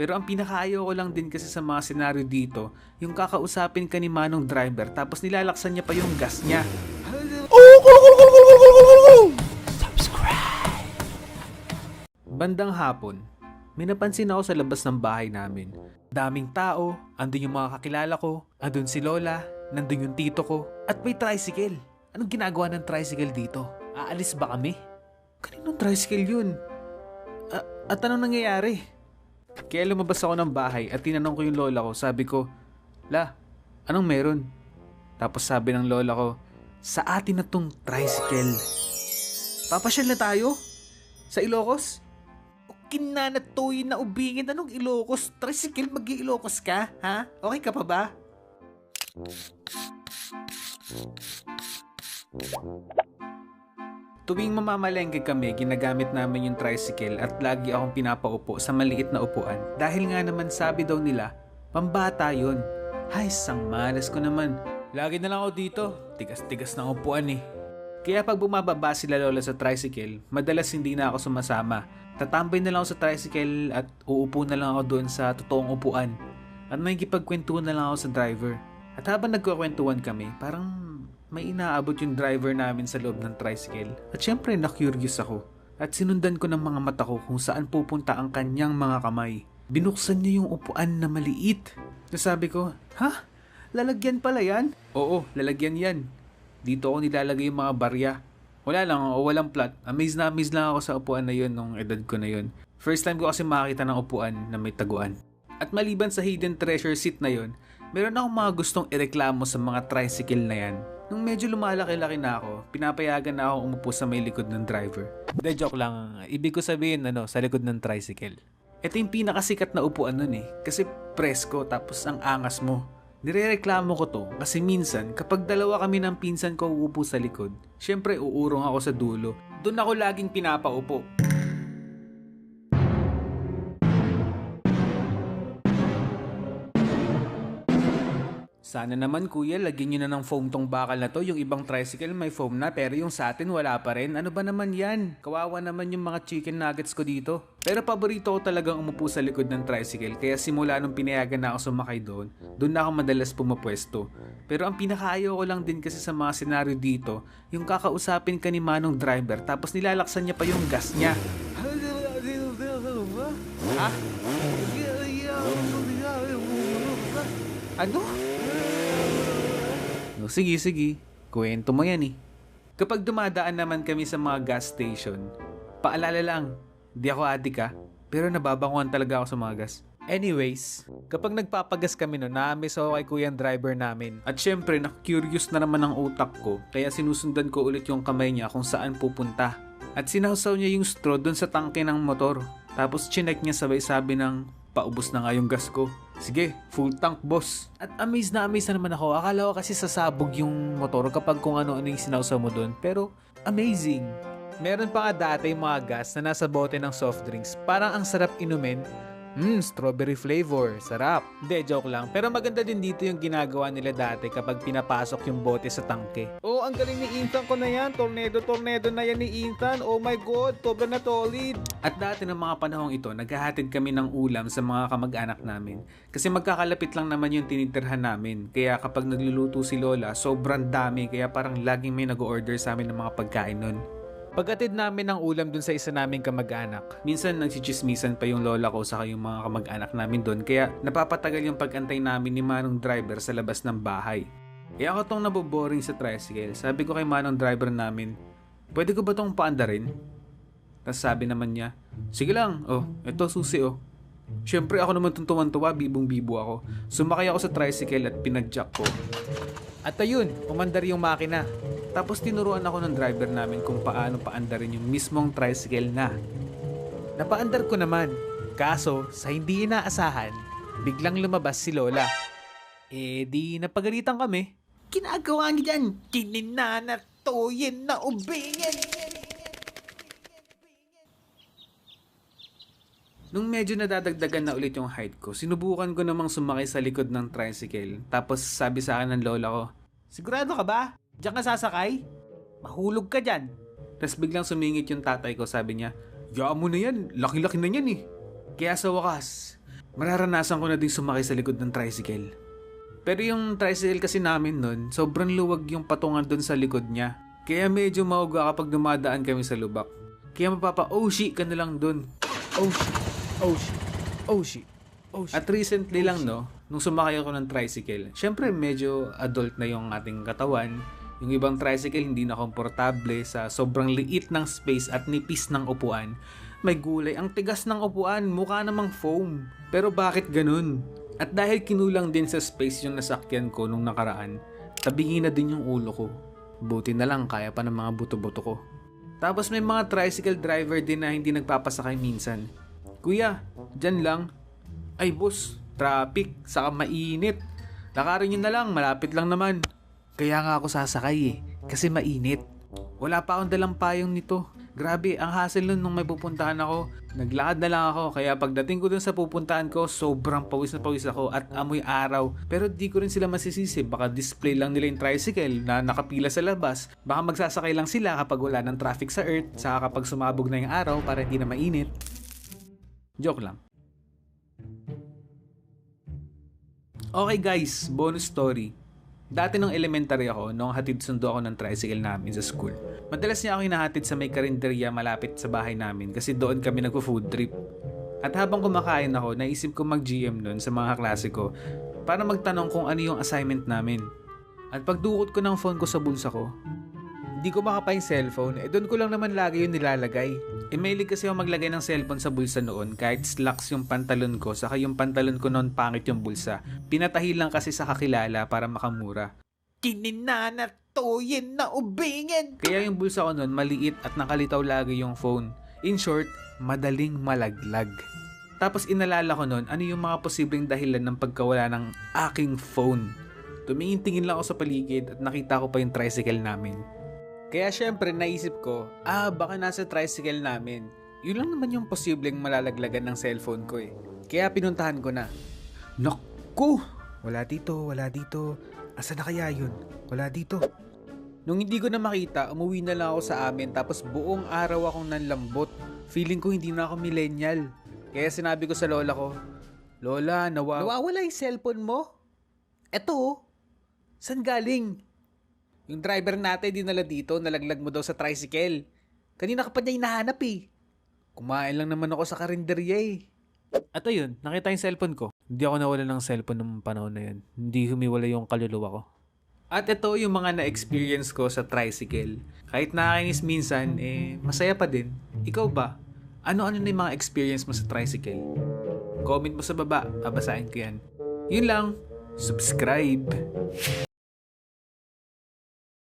Pero ang pinakaayaw ko lang din kasi sa mga senaryo dito, yung kakausapin ka ni manong driver tapos nilalaksan niya pa yung gas niya. Bandang hapon, may napansin ako sa labas ng bahay namin. Daming tao, andun yung mga kakilala ko, andun si Lola, nandun yung tito ko, at may tricycle. Anong ginagawa ng tricycle dito? Aalis ba kami? Kaninong tricycle yun? At anong nangyayari? Kaya lumabas ako ng bahay at tinanong ko yung lola ko. Sabi ko, La, anong meron? Tapos sabi ng lola ko, sa atin na tong tricycle. Papasyal na tayo? Sa Ilocos? Kinanatoy na ubingin. Anong Ilocos? Tricycle, mag-i-Ilocos ka? Ha? Okay ka pa ba? Tuwing mamamalengke kami, ginagamit namin yung tricycle at lagi akong pinapaupo sa maliit na upuan. Dahil nga naman sabi daw nila, pambata yun. Hay, sang malas ko naman. Lagi na lang ako dito. Tigas-tigas ng upuan eh. Kaya pag bumababa sila lola sa tricycle, madalas hindi na ako sumasama. Tatambay na lang ako sa tricycle at uupo na lang ako doon sa totoong upuan. At may kipagkwentuhan na lang ako sa driver. At habang nagkukwentuhan kami, parang may inaabot yung driver namin sa loob ng tricycle. At syempre na-curious ako. At sinundan ko ng mga mata ko kung saan pupunta ang kanyang mga kamay. Binuksan niya yung upuan na maliit. Nasabi ko, ha? Lalagyan pala yan? Oo, lalagyan yan. Dito ako nilalagay yung mga barya. Wala lang, walang plot. Amaze na amaze lang ako sa upuan na yun nung edad ko na yun. First time ko kasi makakita ng upuan na may taguan. At maliban sa hidden treasure seat na yun, meron akong mga gustong ireklamo sa mga tricycle na yan. Nung medyo lumalaki-laki na ako, pinapayagan na ako umupo sa may likod ng driver. De, joke lang. Ibig ko sabihin, sa likod ng tricycle. Ito yung pinakasikat na upuan nun eh. Kasi presko tapos ang angas mo. Nirereklamo ko to kasi minsan kapag dalawa kami ng pinsan ko uupo sa likod, syempre uurong ako sa dulo. Doon ako laging pinapaupo. Sana naman kuya, lagyan nyo na ng foam tong bakal na to. Yung ibang tricycle may foam na pero yung sa atin wala pa rin. Ano ba naman yan? Kawawa naman yung mga chicken nuggets ko dito. Pero paborito ko talagang umupo sa likod ng tricycle. Kaya simula nung pinayagan na ako sumakay doon na ako madalas pumapwesto. Pero ang pinakaayaw ko lang din kasi sa mga senaryo dito, yung kakausapin ka ni manong driver tapos nilalaksan niya pa yung gas niya. Ha? Ano? No, sige. Kwento mo yan eh. Kapag dumadaan naman kami sa mga gas station, paalala lang, di ako adik pero nababanguhan talaga ako sa mga gas. Anyways, kapag nagpapagas kami na-miss ako kay kuyang driver namin. At syempre, na-curious na naman ang utak ko, kaya sinusundan ko ulit yung kamay niya kung saan pupunta. At sinawsaw niya yung straw dun sa tangke ng motor. Tapos chinek niya sabay sabi ng, paubos na nga yung gas ko. Sige, full tank boss. At amazed na naman ako. Akala ko kasi sasabog yung motor kapag kung ano-ano yung sinawsaw mo dun. Pero amazing. Meron pa nga dati yung mga gas na nasa bote ng soft drinks. Parang ang sarap inumin. Strawberry flavor. Sarap. Hindi, joke lang. Pero maganda din dito yung ginagawa nila dati kapag pinapasok yung bote sa tangke. Oh, ang galing ni Ethan ko na yan. Tornado na yan ni Ethan. Oh my God, sobra na solid. At dati ng mga panahong ito, naghahatid kami ng ulam sa mga kamag-anak namin. Kasi magkakalapit lang naman yung tinitirhan namin. Kaya kapag nagluluto si Lola, sobrang dami. Kaya parang laging may nag-order sa amin ng mga pagkain nun. Pagkatid namin ng ulam dun sa isa naming kamag-anak, minsan nagsichismisan pa yung lola ko sa yung mga kamag-anak namin dun, kaya napapatagal yung pag-antay namin ni manong driver sa labas ng bahay. Kaya ako tong naboboring sa tricycle. Sabi ko kay manong driver namin, pwede ko ba tong paandarin? Tapos sabi naman niya, sige lang, eto susi Siyempre ako naman tuntuman-tuwa, bibong-bibo ako. Sumakay ako sa tricycle at pinadjack ko. At ayun, umandar yung makina. Tapos tinuruan ako ng driver namin kung paano paandarin yung mismong tricycle na. Napaandar ko naman. Kaso, sa hindi inaasahan, biglang lumabas si Lola. Di napagalitan kami. Ginagawa niyo dyan, kininanatoyin na ubingin. Nung medyo nadadagdagan na ulit yung height ko, sinubukan ko namang sumakay sa likod ng tricycle. Tapos sabi sa akin ng lola ko, sigurado ka ba? Diyan ka sasakay? Mahulog ka dyan. Tapos biglang sumingit yung tatay ko, sabi niya, yaan mo na yan, laki-laki na yan eh. Kaya sa wakas, mararanasan ko na din sumakay sa likod ng tricycle. Pero yung tricycle kasi namin nun, sobrang luwag yung patungan dun sa likod niya. Kaya medyo mauga kapag dumadaan kami sa lubak. Kaya oh shit ka na lang dun. Oh shit, oh shit, oh shit, oh shit. At recently lang no, nung sumakay ako ng tricycle, syempre medyo adult na yung ating katawan. Yung ibang tricycle hindi na komportable sa sobrang liit ng space at nipis ng upuan. May gulay, ang tigas ng upuan, mukha namang foam. Pero bakit ganun? At dahil kinulang din sa space yung nasakyan ko nung nakaraan, tabingi na din yung ulo ko. Buti na lang kaya pa ng mga buto-buto ko. Tapos may mga tricycle driver din na hindi nagpapasakay minsan. Kuya, dyan lang. Ay boss, traffic, saka mainit. Lakarin nyo na lang, malapit lang naman. Kaya nga ako sasakay kasi mainit. Wala pa akong dalang payong nito. Grabe, ang hassle nun nung may pupuntahan ako. Naglakad na lang ako, kaya pagdating ko dun sa pupuntahan ko, sobrang pawis na pawis ako at amoy araw. Pero di ko rin sila masisisi, baka display lang nila yung tricycle na nakapila sa labas. Baka magsasakay lang sila kapag wala ng traffic sa earth, saka kapag sumabog na yung araw para hindi na mainit. Joke lang. Okay guys, bonus story. Dati nung elementary ako, nung hatid sundo ako ng tricycle namin sa school. Madalas niya ako hinahatid sa may karinderya malapit sa bahay namin kasi doon kami nagpo-food trip. At habang kumakain ako, naisip ko mag-GM nun sa mga klase ko para magtanong kung ano yung assignment namin. At pagdukot ko ng phone ko sa bulsa ko, hindi ko makapa yung cellphone, doon ko lang naman lagi yung nilalagay. Mahilig kasi ako maglagay ng cellphone sa bulsa noon kahit slacks yung pantalon ko, saka yung pantalon ko noon pangit yung bulsa. Pinatahi lang kasi sa kakilala para makamura. Kininanatoyin na ubingin! Kaya yung bulsa ko noon maliit at nakalitaw lagi yung phone. In short, madaling malaglag. Tapos inalala ko noon ano yung mga posibleng dahilan ng pagkawala ng aking phone. Tumingin-tingin lang ako sa paligid at nakita ko pa yung tricycle namin. Kaya syempre naisip ko, baka nasa tricycle namin. Yun lang naman yung posibleng malalaglagan ng cellphone ko Kaya pinuntahan ko na. Naku! Wala dito. Asa na kaya yun? Wala dito. Nung hindi ko na makita, umuwi na lang ako sa amin tapos buong araw akong nanlambot. Feeling ko hindi na ako millennial. Kaya sinabi ko sa lola ko, Lola, nawawala yung cellphone mo? Eto, saan galing? Yung driver natin dinala dito, nalaglag mo daw sa tricycle. Kanina ka pa niya hinahanap Kumain lang naman ako sa karinderya At ayun, nakita yung cellphone ko. Hindi ako nawala ng cellphone nung panahon na yun. Hindi humiwala yung kaluluwa ko. At ito yung mga na-experience ko sa tricycle. Kahit nakakainis minsan, masaya pa din. Ikaw ba? Ano-ano na yung mga experience mo sa tricycle? Comment mo sa baba, babasahin ko yan. Yun lang, subscribe!